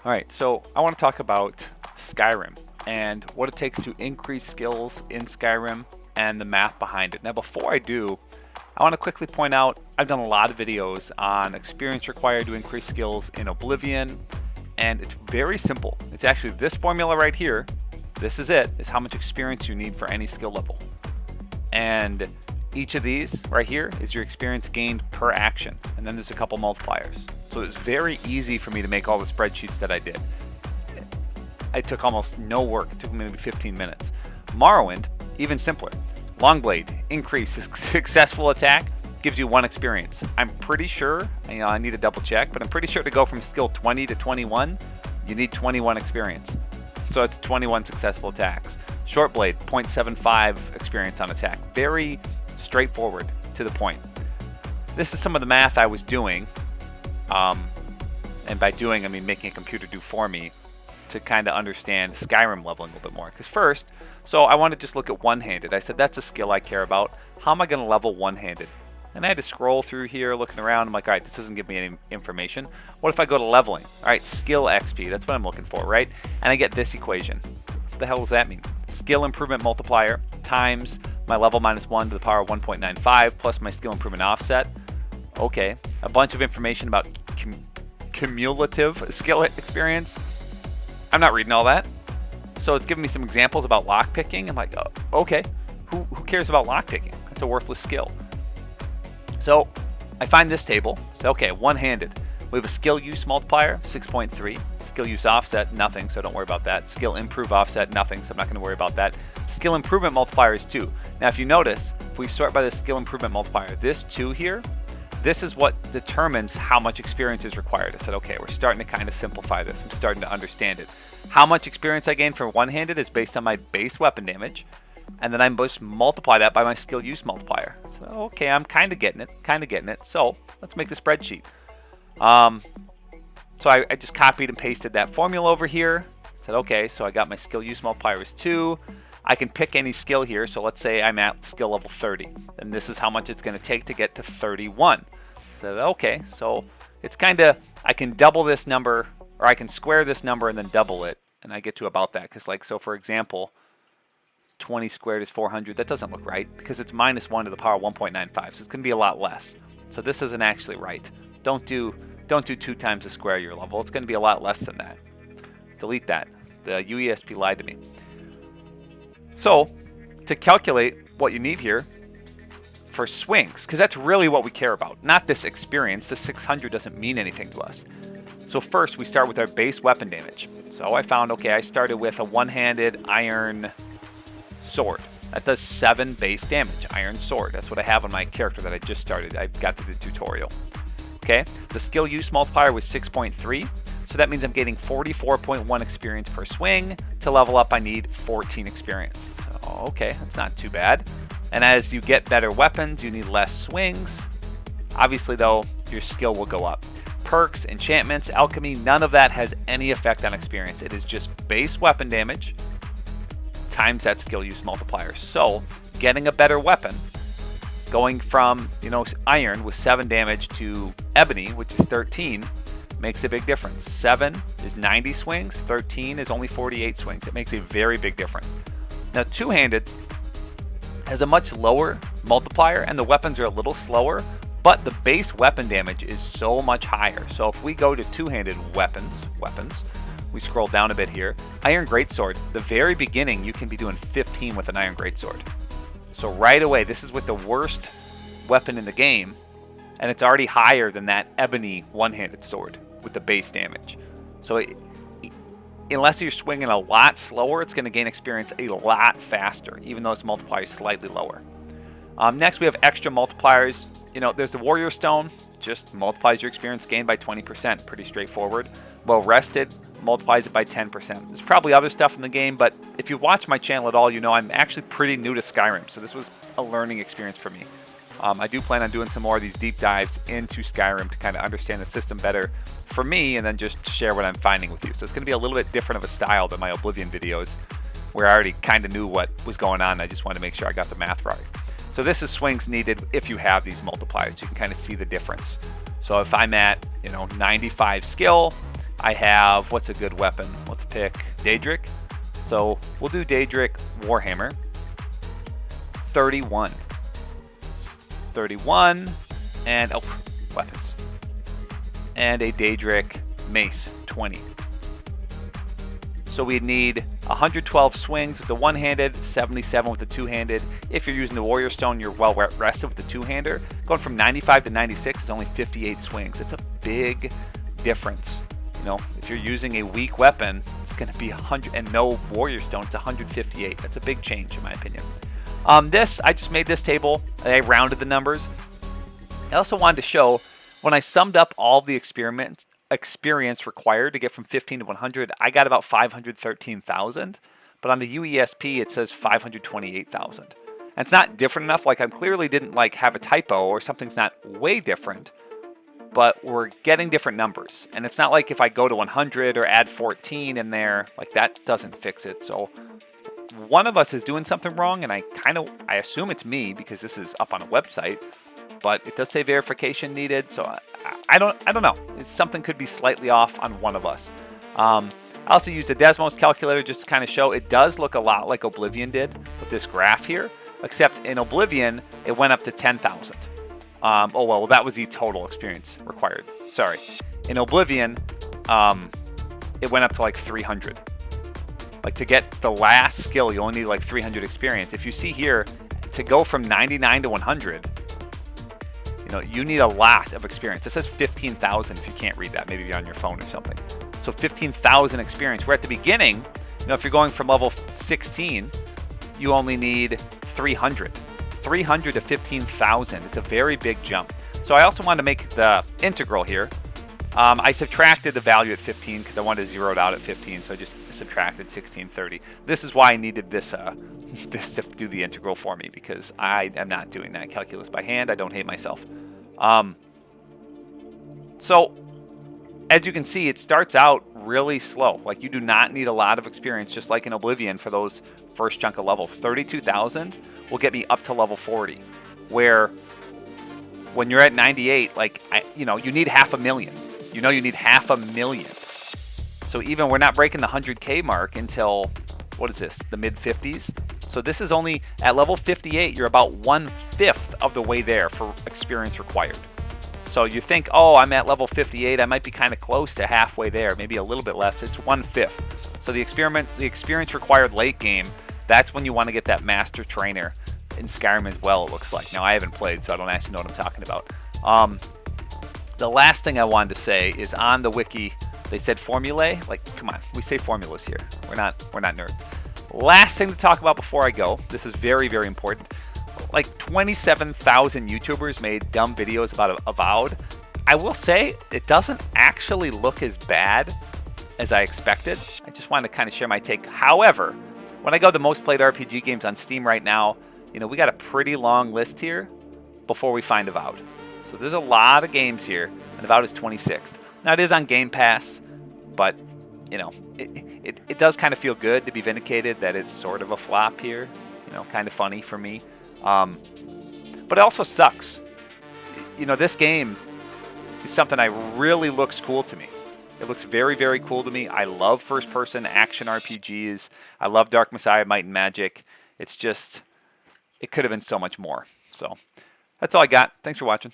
All right, so I want to talk about Skyrim and what it takes to increase skills in Skyrim and the math behind it. Now, before I do, I want to quickly point out I've done a lot of videos on experience required to increase skills in Oblivion, and it's very simple. It's actually this formula right here. This is it, is how much experience you need for any skill level. And each of these right here is your experience gained per action, and then there's a couple multipliers. So it's very easy for me to make all the spreadsheets that I did. It took almost no work. It took maybe 15 minutes. Morrowind, even simpler. Longblade, increase successful attack, gives you 1 experience. I'm pretty sure, I need to double check, but I'm pretty sure to go from skill 20 to 21, you need 21 experience. So it's 21 successful attacks. Shortblade, 0.75 experience on attack. Very straightforward, to the point. This is some of the math I was doing. And by doing, I mean making a computer do for me to kind of understand Skyrim leveling a little bit more. Because first, so I want to just look at one-handed. I said, that's a skill I care about. How am I going to level one-handed? And I had to scroll through here, looking around. I'm like, all right, this doesn't give me any information. What if I go to leveling? All right, skill XP. That's what I'm looking for, right? And I get this equation. What the hell does that mean? Skill improvement multiplier times my level minus 1 to the power of 1.95 plus my skill improvement offset. Okay, a bunch of information about cumulative skill experience. I'm not reading all that. So it's giving me some examples about lockpicking. I'm like, oh, okay, who cares about lockpicking? That's a worthless skill. So I find this table. So okay, one-handed. We have a skill use multiplier, 6.3. Skill use offset, nothing, so don't worry about that. Skill improve offset, nothing, so I'm not going to worry about that. Skill improvement multiplier is 2. Now if you notice, if we sort by the skill improvement multiplier, this 2 here, this is what determines how much experience is required. I said, okay, we're starting to kind of simplify this. I'm starting to understand it. How much experience I gain for one-handed is based on my base weapon damage, and then I must multiply that by my skill use multiplier. So, okay, I'm kind of getting it. So let's make the spreadsheet. So I just copied and pasted that formula over here. Said, okay, so I got my skill use multiplier is 2. I can pick any skill here. So let's say I'm at skill level 30. And this is how much it's going to take to get to 31. So, okay, so it's kind of, I can double this number, or I can square this number and then double it. And I get to about that. Because like, so for example, 20 squared is 400. That doesn't look right because it's minus 1 to the power 1.95. So it's going to be a lot less. So this isn't actually right. Don't do 2 times the square of your level. It's going to be a lot less than that. Delete that. The UESP lied to me. So, to calculate what you need here for swings, because that's really what we care about, not this experience. The 600 doesn't mean anything to us. So first, we start with our base weapon damage. So I found, okay, I started with a one-handed iron sword. That does 7 base damage, iron sword. That's what I have on my character that I just started. I got through the tutorial. Okay, the skill use multiplier was 6.3, so that means I'm getting 44.1 experience per swing. To level up, I need 14 experience. So, okay, that's not too bad. And as you get better weapons, you need less swings. Obviously, though, your skill will go up. Perks, enchantments, alchemy, none of that has any effect on experience. It is just base weapon damage times that skill use multiplier. So, getting a better weapon, going from, iron with 7 damage to ebony, which is 13, makes a big difference. 7 is 90 swings, 13 is only 48 swings. It makes a very big difference. Now, two-handed has a much lower multiplier, and the weapons are a little slower, but the base weapon damage is so much higher. So if we go to two-handed weapons, we scroll down a bit here. Iron Greatsword, the very beginning, you can be doing 15 with an Iron Greatsword. So right away, this is with the worst weapon in the game, and it's already higher than that ebony one-handed sword with the base damage. So unless you're swinging a lot slower, it's going to gain experience a lot faster, even though its multiplier is slightly lower. Next, we have extra multipliers. There's the Warrior Stone, just multiplies your experience gained by 20%. Pretty straightforward. Well Rested multiplies it by 10%. There's probably other stuff in the game, but if you've watched my channel at all, I'm actually pretty new to Skyrim, so this was a learning experience for me. I do plan on doing some more of these deep dives into Skyrim to kind of understand the system better for me, and then just share what I'm finding with you. So it's going to be a little bit different of a style than my Oblivion videos, where I already kind of knew what was going on. I just wanted to make sure I got the math right. So this is swings needed if you have these multipliers. You can kind of see the difference. So if I'm at 95 skill, I have, what's a good weapon? Let's pick Daedric. So we'll do Daedric Warhammer. 31. 31. And, oh, weapons. And a Daedric Mace, 20. So we'd need 112 swings with the one-handed, 77 with the two-handed. If you're using the Warrior Stone, you're well rested with the two-hander. Going from 95 to 96 is only 58 swings. It's a big difference. You know, if you're using a weak weapon, it's going to be 100, and no Warrior Stone, it's 158. That's a big change in my opinion. I just made this table. I rounded the numbers. I also wanted to show when I summed up all the experience required to get from 15 to 100, I got about 513,000. But on the UESP, it says 528,000. And it's not different enough. Like I clearly didn't like have a typo or something's not way different. But we're getting different numbers. And it's not like if I go to 100 or add 14 in there, like that doesn't fix it. So one of us is doing something wrong, and I assume it's me because this is up on a website. But it does say verification needed, so I don't know. Something could be slightly off on one of us. I also used a Desmos calculator just to kind of show it does look a lot like Oblivion did with this graph here, except in Oblivion it went up to 10,000. Oh well, that was the total experience required. Sorry. In Oblivion, it went up to like 300. Like to get the last skill, you only need like 300 experience. If you see here, to go from 99 to 100. You need a lot of experience. It says 15,000 if you can't read that. Maybe you're on your phone or something. So 15,000 experience. Where at the beginning, if you're going from level 16, you only need 300. 300 to 15,000. It's a very big jump. So I also wanted to make the integral here. I subtracted the value at 15 because I wanted to zero it out at 15. So I just subtracted 1630. This is why I needed this this to do the integral for me, because I am not doing that calculus by hand. I don't hate myself. So as you can see, it starts out really slow. Like you do not need a lot of experience, just like in Oblivion for those first chunk of levels. 32,000 will get me up to level 40, where when you're at 98, like you need 500,000. You need 500,000. So even we're not breaking the 100K mark until, what is this, the mid 50s? So this is only at level 58, you're about 1/5 of the way there for experience required. So you think, oh, I'm at level 58, I might be kind of close to halfway there, maybe a little bit less. It's 1/5. So the experience required late game, that's when you want to get that master trainer in Skyrim as well, it looks like. Now I haven't played, so I don't actually know what I'm talking about. The last thing I wanted to say is on the wiki, they said formulae. Like, come on, we say formulas here. We're not nerds. Last thing to talk about before I go, this is very, very important. Like 27,000 YouTubers made dumb videos about Avowed. I will say it doesn't actually look as bad as I expected. I just wanted to kind of share my take. However, when I go to the most played RPG games on Steam right now, we got a pretty long list here before we find Avowed. So there's a lot of games here, and Avowed is 26th. Now it is on Game Pass, but it does kind of feel good to be vindicated that it's sort of a flop here. Kind of funny for me. But it also sucks. This game is something that really looks cool to me. It looks very, very cool to me. I love first-person action RPGs. I love Dark Messiah, Might and Magic. It's just, it could have been so much more. So that's all I got. Thanks for watching.